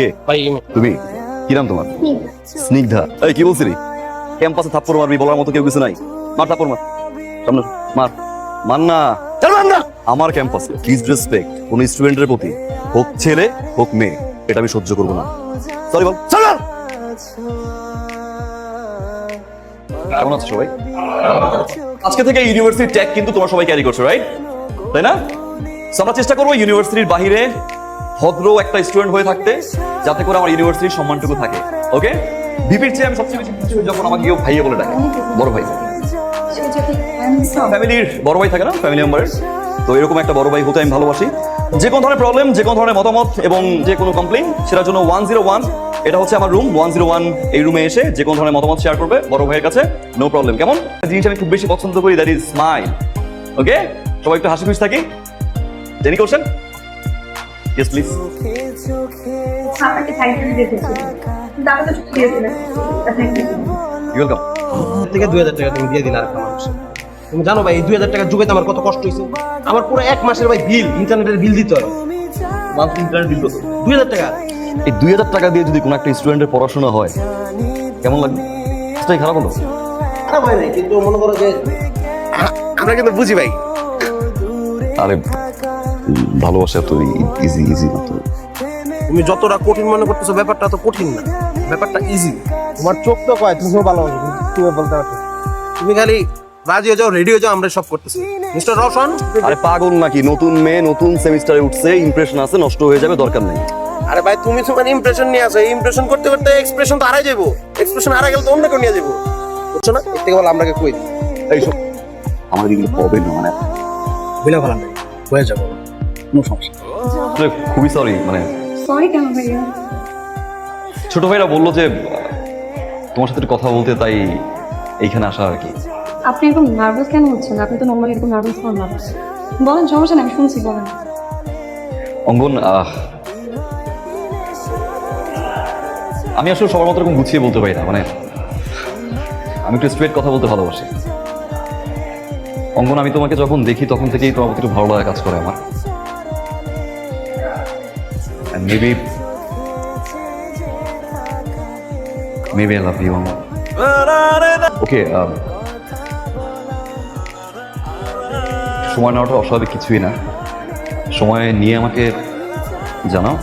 কে ভাই তুমি? কি নাম তোমার? স্নিগ্ধা। এই কি বলছিলি? ক্যাম্পাসে থাপ্পড় মারবি বলার মতো কেউ কিছু নাই। মার থাপ্পড় মার, সামনে মার। মান না, মার না। আমার ক্যাম্পাসে ডিসরেসপেক্ট কোন স্টুডেন্টের প্রতি, হোক ছেলে হোক মেয়ে, এটা আমি সহ্য করবো না। সরি বল। কেমন আছো সবাই? আজকে থেকে ইউনিভার্সিটি ট্যাগ কিন্তু তোমরা সবাই ক্যারি করছো, রাইট? তাই না? So, আমরা চেষ্টা করবো ইউনিভার্সিটির বাহিরে ভদ্র একটা স্টুডেন্ট হয়ে থাকতে, যাতে করে আমার ইউনিভার্সিটির সম্মানটুকু থাকে। ওকে? বিপির চেয়ে আমি সবচেয়ে বেশি খুশি হই যখন আমাকে কেউ ভাইয়া বলে ডাকে, বড় ভাই। ফ্যামিলির বড় ভাই থাকে না, ফ্যামিলি মেম্বারের, তো এরকম একটা বড় ভাই হতে আমি ভালোবাসি। যে কোনো ধরনের প্রবলেম, যে কোনো ধরনের মতামত এবং যে কোনো কমপ্লেইন, সেটার জন্য 101, এটা হচ্ছে আমার রুম 101, এই রুমে এসে যে কোনো ধরনের মতামত শেয়ার করবে বড় ভাইয়ের কাছে, নো প্রবলেম। কেমন জিনিস আমি খুব বেশি পছন্দ করি, দ্যাট ইজ স্মাইল। ওকে, সবাই একটু হাসি খুশি থাকি। Any question? Yes please. আপনাকে থ্যাংক ইউ দিতেছি, কিন্তু আমি তো ছুটি দিয়েছিলাম। Thank you. ওয়েলকাম। থেকে 2000 টাকা তুমি দিয়ে দিলে আর একটা মানুষ। তুমি জানো ভাই এই 2000 টাকা জোগাইতে আমার কত কষ্ট হয়েছে? আমার পুরো এক মাসের ভাই বিল, ইন্টারনেটের বিল দিতে হয়। মান্থলি ইন্টারনেট বিল কত? 2000 টাকা। এই 2000 টাকা দিয়ে যদি কোনো একটা স্টুডেন্টের পড়াশোনা হয়, কেমন লাগবে? সেটাই খারাপ হলো। খারাপ হয় নাই, কিন্তু মনে করো যে আমরা কিন্তু বুঝি ভাই। আরে ভালোবাসা তো ইজি ইজি না তো। তুমি যতটা কঠিন মনে করতেছো ব্যাপারটা তো কঠিন না, ব্যাপারটা ইজি। তোমার চোখ তো কয় তুমি ভালোবাসো, তুমি বলতে পারছো। তুমি খালি রাজি হয়ে যাও, রেডি হয়ে যাও, আমরা সব করতেছি। মিস্টার রওশন, আরে পাগল নাকি? নতুন মেয়ে নতুন সেমিস্টারে উঠছে, ইমপ্রেশন আছে, নষ্ট হয়ে যাবে, দরকার নেই। আরে ভাই তুমি তোমার ইমপ্রেশন নিয়ে আসো, ইমপ্রেশন করতে করতে এক্সপ্রেশন তো হারাই যাবো, এক্সপ্রেশন হারাই গেলে তো অন্য কেউ নিয়ে যাবো, বুঝছো না? এর থেকে বল আমরা কই দিই এইসব আমার কিন্তু হবে না, মানে বিনা ভালো নাই, হয়ে যাবো, কোনো সমস্যা। আসলে খুবই সরি, মানে সরি কেন ভাইয়া? ছোট ভাইরা বললো যে তোমার সাথে একটু কথা বলতে, তাই এইখানে আসা আর কি। আপনি এরকম নার্ভাস কেন হচ্ছেন? আপনি তো নর্মালি এরকম নার্ভাস হন না। বলেন, সমস্যা নেই, আমি শুনছি, বলেন। অঙ্গন, আমি আসলে সবার মতো এরকম গুছিয়ে বলতে পারি না, মানে আমি একটু স্ট্রেট কথা বলতে ভালোবাসি। অঙ্গন, আমি তোমাকে যখন দেখি তখন থেকেই তোমার প্রতি একটু ভালো লাগা কাজ করে আমার। Maybe I love you. Okay, সময় নেওয়াটা অস্বাভাবিক কিছুই না। সময় নিয়ে আমাকে জানাও।